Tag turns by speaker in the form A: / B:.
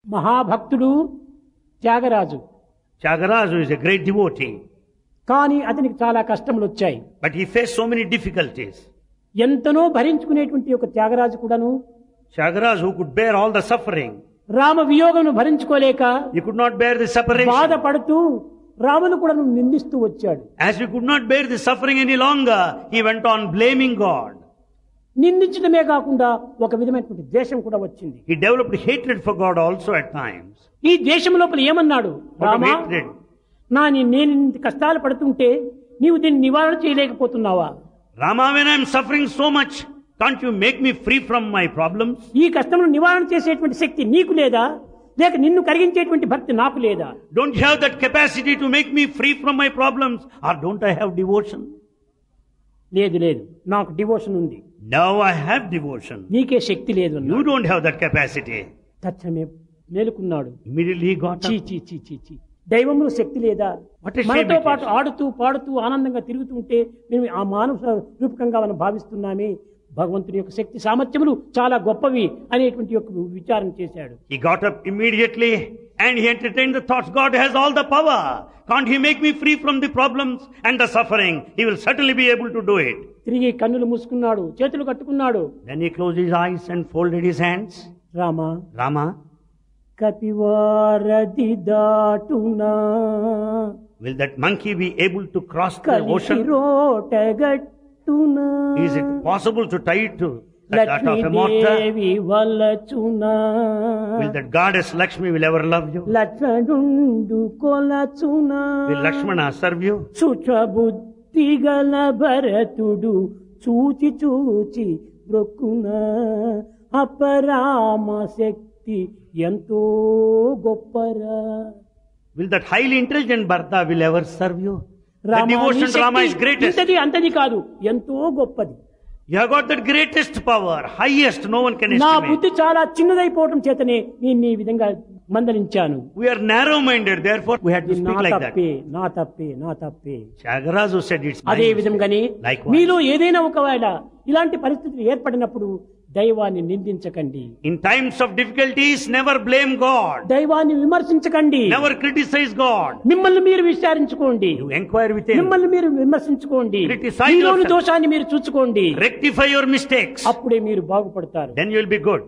A: మహాభక్తుడు Tyagaraju.
B: Tyagaraja is a great devotee,
A: కానీ అతనికి చాలా కష్టములు వచ్చాయి.
B: but he faced so many difficulties.
A: ఎంతనో భరించుకునేటువంటి ఒక త్యాగరాజు కూడాను
B: Tyagaraja, who could bear all the suffering,
A: Rama వియోగమును భరించుకోలేక
B: he could not bear the separation.
A: బాధపడుతూ రామును కూడా నిందిస్తూ వచ్చాడు.
B: As he could not bear the suffering any longer, he went on blaming God.
A: నిందించడమే కాకుండా ఒక విధమైనటువంటి ద్వేషం కూడా వచ్చింది.
B: He developed hatred for God also at times.
A: ఈ ద్వేషం లోపల ఏమన్నాడు?
B: Out of
A: Rama,
B: hatred.
A: నేను ఇంత కష్టాలు పడుతుంటే నీవు దీన్ని నివారణ చేయలేకపోతున్నావా?
B: Rama, when I am suffering so much, can't you make me free from my problems?
A: ఈ కష్టమును నివారణ చేసేటువంటి శక్తి నీకు లేదా, లేక నిన్ను కరిగించేటువంటి భక్తి నాకు లేదా?
B: Don't you have that capacity to make me free from my problems? Or don't I have devotion?
A: లేదు లేదు, నాకు డివోషన్ ఉంది.
B: Now I have devotion.
A: నీకే శక్తి లేదు అన్నాడు.
B: You don't have that capacity.
A: తక్షణమే మేలుకున్నాడు.
B: Immediately he got
A: చీ
B: up.
A: చీ చీ చీ చీ, దైవములో శక్తి లేదా?
B: What a shame
A: మనతో
B: it
A: పాటు
B: is.
A: ఆడుతూ పాడుతూ ఆనందంగా తిరుగుతుంటే మేము ఆ మానవ రూపకంగా మనం భావిస్తున్నామే. భగవంతుని యొక్క శక్తి సామర్థ్యములు చాలా గొప్పవి అనేటువంటి యొక్క విచారణ చేశాడు.
B: He got up immediately and he entertained the thoughts, God has all the power. Can't he make me free from the problems and the suffering? He will certainly be able to do it.
A: తిరిగి కన్నులు మూసుకున్నాడు, చేతులు కట్టుకున్నాడు.
B: Then he closed his eyes and folded his hands.
A: Rama,
B: Rama,
A: కపివారది దాటునా,
B: will that monkey be able to cross the
A: కలిసి
B: ocean?
A: రోటగట్టునా,
B: Is it possible to tie it to that of a mortar?
A: Lakshmidevi వలచునా,
B: Will that goddess Lakshmi will ever love you?
A: లక్ష్మణుండు కొలచునా,
B: Will Lakshmana serve you?
A: సుచబుద్ధి గల భరతుడు చూచి చూచి బ్రొక్కునా, అపరామ శక్తి ఎంతో గొప్పరా.
B: Will that highly intelligent Bharata will ever serve you? The
A: Rama, నీ
B: devotion to Rama is
A: Shakti
B: greatest.
A: ఇంతది అంతది కాదు, ఎంతో గొప్పది.
B: You have got that greatest power, highest, no one can
A: నా
B: estimate.
A: బుద్ధి చాలా చిన్నదైపోవటం చేతనే నేను ఈ విధంగా మందలించాను.
B: We are narrow-minded, therefore we had to
A: నా
B: speak like that.
A: తప్పే, నా తప్పే, నా తప్పే.
B: Tyagaraja said it's my
A: అదే
B: mistake.
A: విధంగానే
B: Likewise.
A: మీలో ఏదైనా ఒకవేళ ఇలాంటి పరిస్థితులు ఏర్పడినప్పుడు దైవాన్ని నిందించకండి,
B: In times of difficulties, never blame God.
A: దైవాన్ని విమర్శించకండి,
B: Never criticize God.
A: మిమ్మల్ని మీరు విచారించుకోండి,
B: You inquire within.
A: మిమ్మల్ని మీరు విమర్శించుకోండి,
B: Criticize
A: మీలోని
B: yourself.
A: దోషాన్ని మీరు చూసుకోండి.
B: Rectify your mistakes.
A: అప్పుడే మీరు బాగుపడతారు.
B: Then you will be good.